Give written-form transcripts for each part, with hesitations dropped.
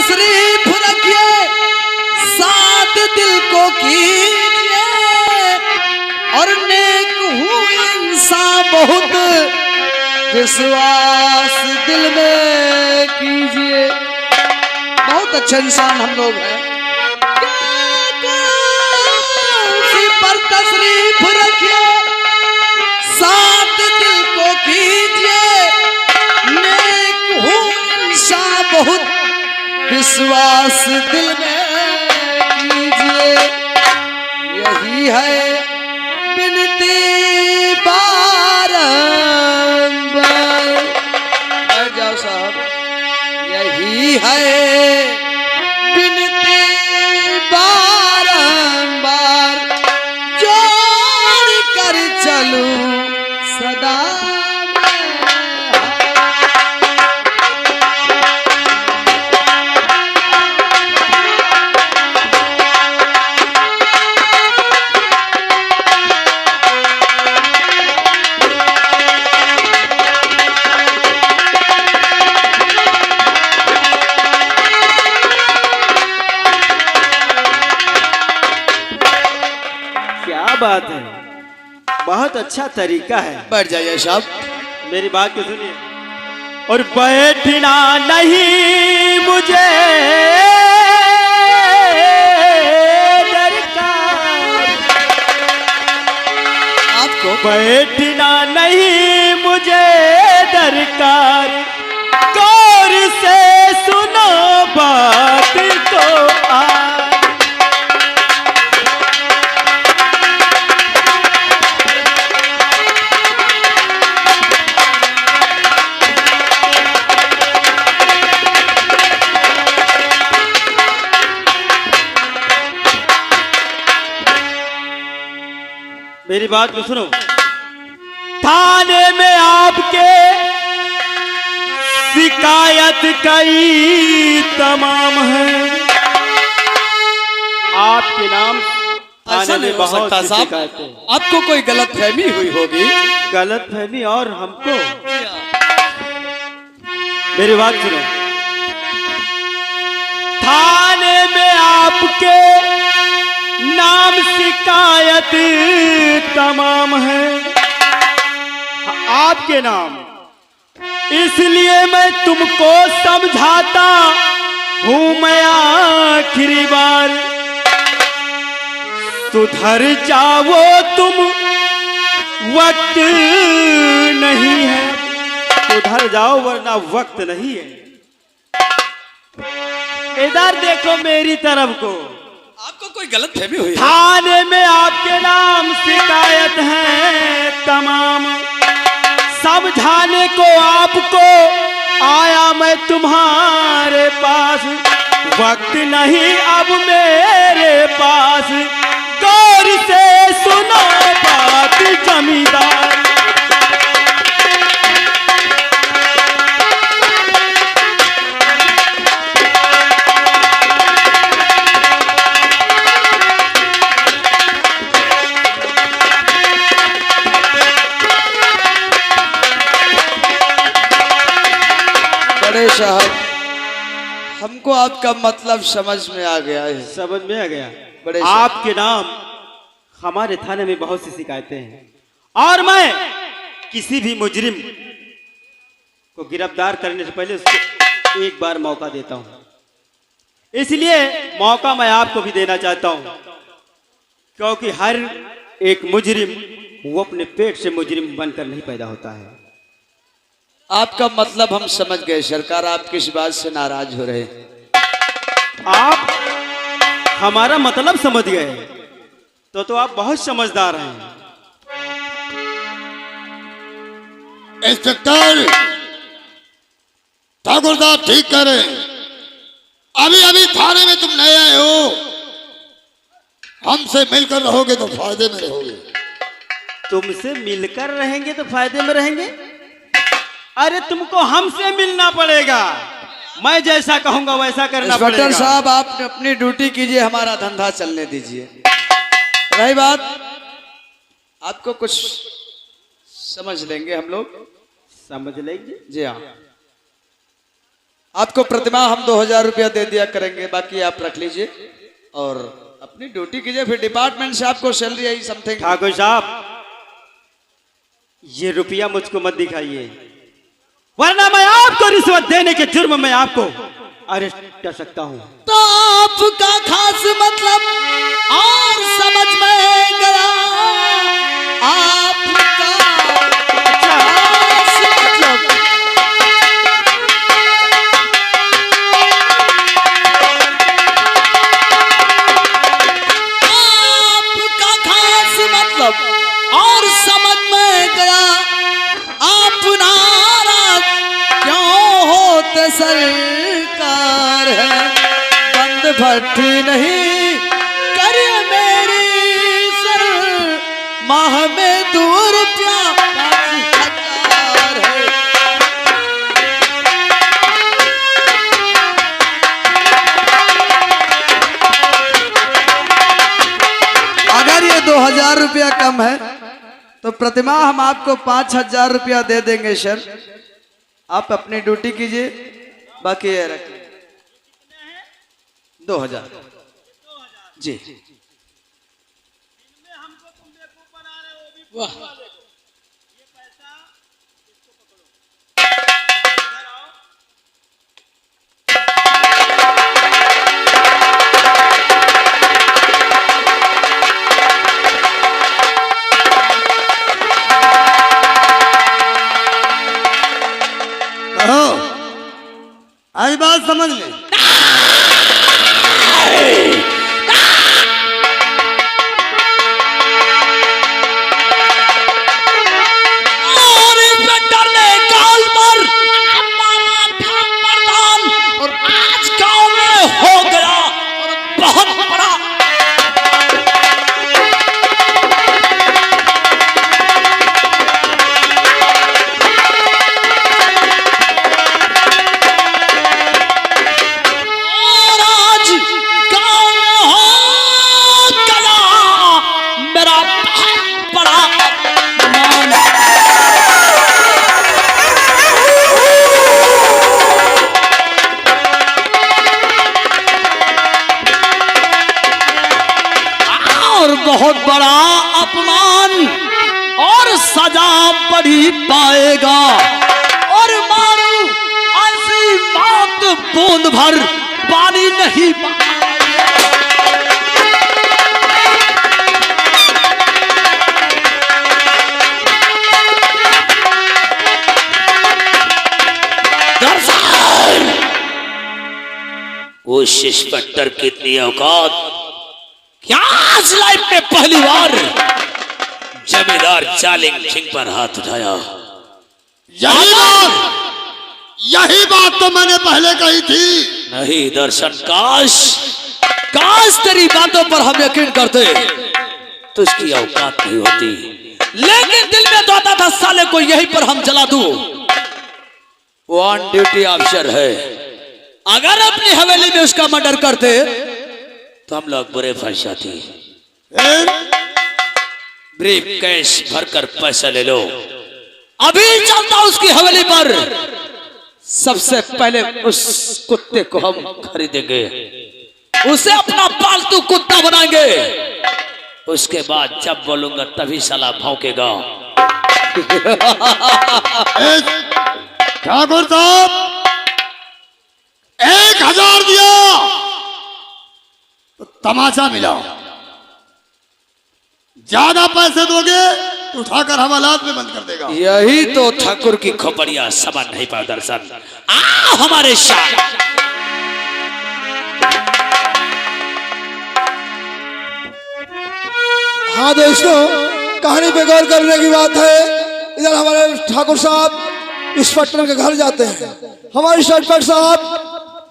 तशरीफ रखिए, साथ दिल को कीजिए, और नेक हूँ इंसान बहुत, विश्वास दिल में कीजिए। बहुत अच्छे इंसान हम लोग हैं। पर तशरीफ रखिए, साथ दिल को कीजिए, नेक हूँ इंसान बहुत, विश्वास दिल में कीजिए। यही है बिनती बारंबार। बैठ जाओ साहब। यही है बिनती बारंबार, जोड़ कर चलूं सदा। बात है, बहुत अच्छा तरीका है। बैठ जाइए साहब। मेरी बात को सुनिए। और बैठना नहीं मुझे दरकार, आपको बैठना नहीं मुझे दरकार, गौर से सुनो बात को मेरी बात को सुनो। थाने में आपके शिकायत कई तमाम है, आपके नाम ऐसा नहीं हो सकता साहब, आपको कोई गलत फहमी हुई होगी। गलत फहमी और हमको? मेरी बात सुनो। थाने में आपके नाम शिकायत तमाम है, आपके नाम, इसलिए मैं तुमको समझाता हूँ मैं आखिरी बार। सुधर जाओ तुम, वक्त नहीं है, सुधर जाओ वरना वक्त नहीं है। इधर देखो मेरी तरफ को। आपको कोई गलत फहमी हुई? थाने में आपके नाम शिकायत है तमाम, समझाने को आपको आया मैं तुम्हारे पास। वक्त नहीं अब मेरे पास, गौर से सुनो बात जमींदार। साहब, हमको आपका मतलब समझ में आ गया है। समझ में आ गया? बड़े आपके नाम हमारे थाने में बहुत सी शिकायतें हैं, और मैं किसी भी मुजरिम को गिरफ्तार करने से पहले उसको एक बार मौका देता हूं। इसलिए मौका मैं आपको भी देना चाहता हूं, क्योंकि हर एक मुजरिम वो अपने पेट से मुजरिम बनकर नहीं पैदा होता है। आपका मतलब हम समझ गए सरकार, आप किस बात से नाराज हो रहे हैं? आप हमारा मतलब समझ गए तो आप बहुत समझदार हैं। इंस्पेक्टर ठाकुरदास ठीक कह रहे हैं। अभी अभी थाने में तुम नए आए हो, हमसे मिलकर रहोगे तो फायदे में रहोगे। तुमसे मिलकर रहेंगे तो फायदे में रहेंगे? अरे तुमको हमसे मिलना पड़ेगा, मैं जैसा कहूंगा वैसा करना पड़ेगा। इंस्पेक्टर साहब, आप अपनी ड्यूटी कीजिए, हमारा धंधा चलने दीजिए। रही बात, आपको कुछ समझ लेंगे हम लोग। समझ लेंगे? जी हाँ। आपको प्रतिमा हम 2000 रुपया दे दिया करेंगे, बाकी आप रख लीजिए और अपनी ड्यूटी कीजिए। फिर डिपार्टमेंट से आपको सैलरी आई समथिंग। ठाकुर साहब, ये रुपया मुझको मत दिखाइए, वरना मैं आपको रिश्वत देने के जुर्म में आपको अरेस्ट कर सकता हूँ। तो आपका खास मतलब और समझ में गया, आपका खास मतलब और समझ में गया। आप नाराज क्यों होते सरकार है, बंद भट्टी नहीं करे मेरी सर, माह में 2 रुपया 5,000 है। अगर ये 2000 रुपया कम है तो प्रतिमा हम आपको 5000 रुपया दे देंगे सर। आप अपनी ड्यूटी कीजिए, बाकी ये रखिए 2000 जी। वाह, आई बात समझ ले। और इंस्पेक्टर ने गाल पर मारा था मर्दान, और आज गांव में हो गया और बहुत बड़ा। बहुत बड़ा अपमान और सजा बड़ी पाएगा, और मारू ऐसी मौत बूंद भर पानी नहीं उस इंस्पेक्टर की इतनी औकात, क्या आज लाइफ में पहली बार जमींदार जालिम सिंह पर हाथ उठाया। यही बात तो मैंने पहले कही थी। नहीं दर्शन, काश काश तेरी बातों पर हम यकीन करते तो उसकी औकात नहीं होती, लेकिन दिल में तो आता था साले को यहीं पर हम जला दूं। वो ऑन ड्यूटी ऑफिसर है, अगर अपनी हवेली में उसका मर्डर करते तो हम लोग बुरे फंस जाते। ब्रीफ कैश भरकर पैसा ले लो, अभी चलता उसकी हवेली पर। सबसे पहले उस कुत्ते को हम खरीदेंगे, उसे अपना पालतू कुत्ता बनाएंगे। उसके बाद जब बोलूंगा तभी साला भौंकेगा। ठाकुर साहब 1000 दिया तो तमाचा मिला, ज्यादा पैसे दोगे तो उठाकर हवालात में बंद कर देगा। यही तो ठाकुर की खोपड़िया समझ नहीं पाया दर्शन। आ हमारे साथ हाँ दोस्तों, कहानी पे गौर करने की बात है। इधर हमारे ठाकुर साहब इंस्पेक्टर के घर जाते हैं। हमारे इंस्पेक्टर साहब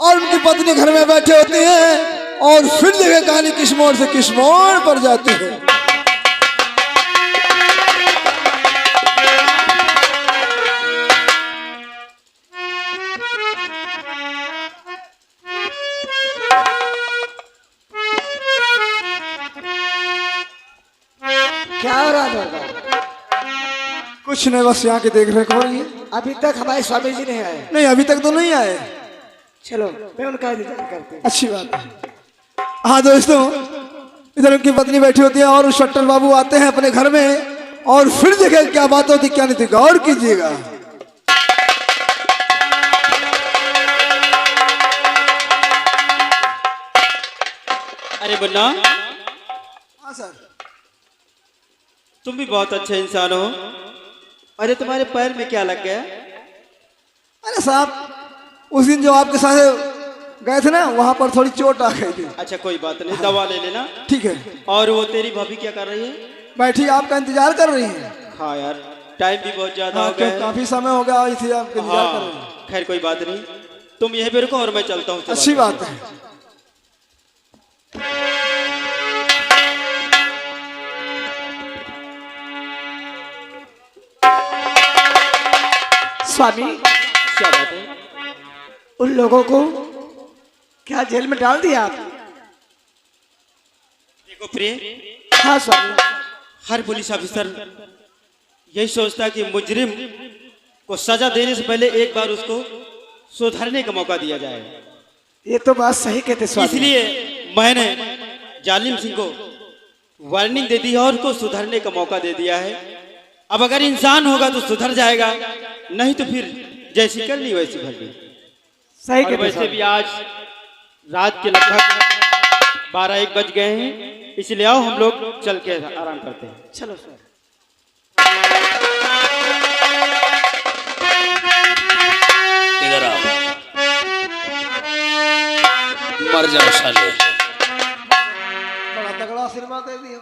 और उनकी पत्नी घर में बैठे होती हैं, और फिर देखिए कहानी किस मोड़ से किस मोड़ पर जाती है। क्या हो रहा है? कुछ नहीं, बस यहाँ के देख रेख हो रही है। अभी तक हमारे स्वामी जी नहीं आए। नहीं, अभी तक तो नहीं आए। चलो मैं उनका इंतजार करती हूँ। अच्छी बात है। हाँ दोस्तों, इधर उनकी पत्नी बैठी होती है और इंस्पेक्टर बाबू आते हैं अपने घर में और फिर देखे क्या बात होती क्या नहीं थी, गौर कीजिएगा। अरे मुन्ना, हाँ सर। तुम भी बहुत अच्छे इंसान हो। अरे तुम्हारे पैर में क्या लग गया? अरे साहब, उस दिन जो आपके साथ गए थे ना, वहां पर थोड़ी चोट आ गई थी। अच्छा कोई बात नहीं, दवा ले लेना। ठीक है। और वो तेरी भाभी क्या कर रही है? बैठी आपका इंतजार कर रही है। हाँ यार, टाइम भी बहुत ज्यादा हाँ, हो गया है। काफी समय हो गया, आई थी आपका इंतजार कर रही है। हाँ, खैर कोई बात नहीं, तुम यहीं पे रुको और मैं चलता हूँ। अच्छी बात है। स्वामी, क्या बात है? उन लोगों को क्या जेल में डाल दिया आप? देखो प्रिय, हाँ स्वामी। हर पुलिस ऑफिसर यही सोचता है कि मुजरिम को सजा देने से पहले एक बार उसको सुधरने का मौका दिया जाए। ये तो बात सही कहते स्वामी। इसलिए मैंने जालिम सिंह को वार्निंग दे दी है और उसको सुधरने का मौका दे दिया है। अब अगर इंसान होगा तो सुधर जाएगा, नहीं तो फिर जैसी करनी वैसी भरनी। सही और कहते वैसे स्वामी। भी आज रात के लगभग 12-1 बज गए हैं, इसलिए आओ हम लोग चल के आराम करते हैं। चलो सर। इधर आओ, मर जाओ साले। बड़ा तगड़ा आशीर्वाद दे दिया।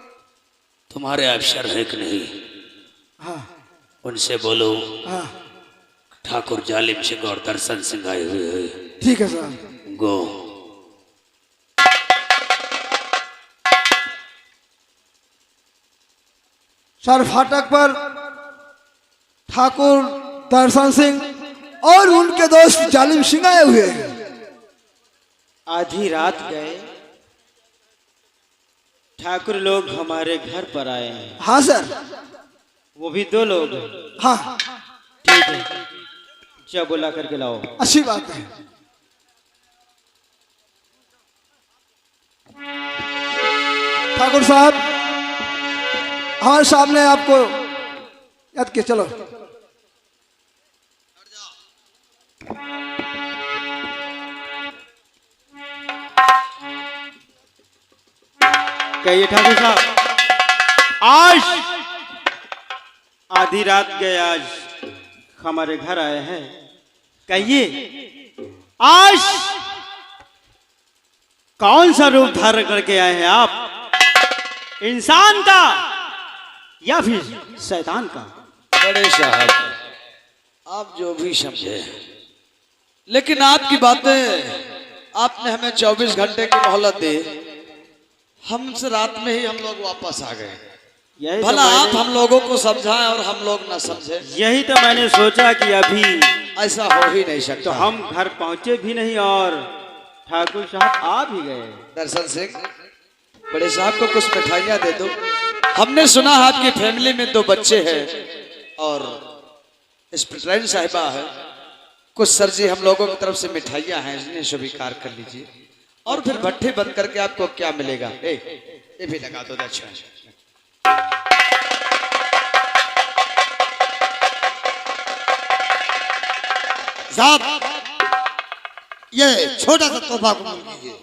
तुम्हारे अफसर है कि नहीं? हाँ उनसे बोलो हाँ, ठाकुर जालिम सिंह और दर्शन सिंह आए हुए हैं। ठीक है सर। गो। सर, फाटक पर ठाकुर दर्शन सिंह और उनके दोस्त जालिम सिंह आए हुए हैं। आधी रात गए ठाकुर लोग हमारे घर पर आए हैं, हाँ सर। वो भी 2 लोग। हाँ, ठीक है, जब बुला करके लाओ। अच्छी बात है। ठाकुर साहब, हमारे सामने आपको याद के चलो। कहिए ठाकुर साहब, आज आधी रात गए, आज हमारे घर आए हैं। कहिए आज कौन सा रूप धारण करके आए हैं आप? इंसान का या फिर शैतान का? बड़े साहब, आप जो भी समझे, लेकिन आपकी बातें, आपने हमें 24 घंटे की मोहलत दी, हमसे रात में ही हम लोग वापस आ गए। यही तो भला आप मैंने- हम लोगों को समझाएं और हम लोग ना समझे, यही तो मैंने सोचा कि अभी ऐसा हो ही नहीं तो सकता। हम घर पहुंचे भी नहीं और ठाकुर साहब आ भी गए। दर्शन सिंह, बड़े साहब को कुछ मिठाइयाँ दे दो। हमने सुना आपकी फैमिली में 2 बच्चे हैं और स्प्रिटलाइन साहिबा है। कुछ सर जी हम लोगों की तरफ से मिठाइयाँ हैं, इन्हें स्वीकार कर लीजिए और फिर भट्टी बंद करके आपको क्या मिलेगा। ये भी लगा दो। अच्छा साहब, ये छोटा सा तोहफा कबूल कीजिए।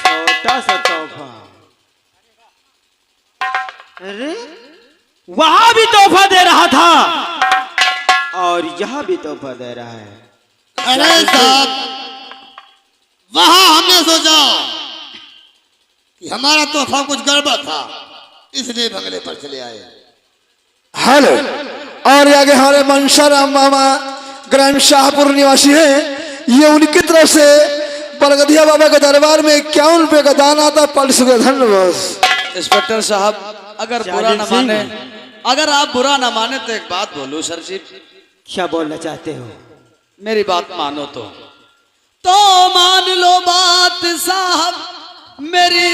छोटा सा तोहफा? अरे वहां भी तोहफा दे रहा था और यहाँ भी तोहफा दे रहा है। अरे साहब, वहां हमने सोचा कि हमारा तोहफा कुछ गड़बड़ था, इसलिए बंगले पर चले आए। हेलो, और आगे हमारे मनसाराम मामा ग्राम शाहपुर निवासी हैं। ये उनकी तरफ से बरगदिया बाबा के दरबार में 51 रुपए का दान आता, पढ़ सके। धन्यवाद। इंस्पेक्टर साहब, अगर बुरा न माने, अगर आप बुरा न माने तो एक बात बोलूं सर जी। क्या बोलना चाहते हो? मेरी बात मानो तो मान लो बात साहब, मेरी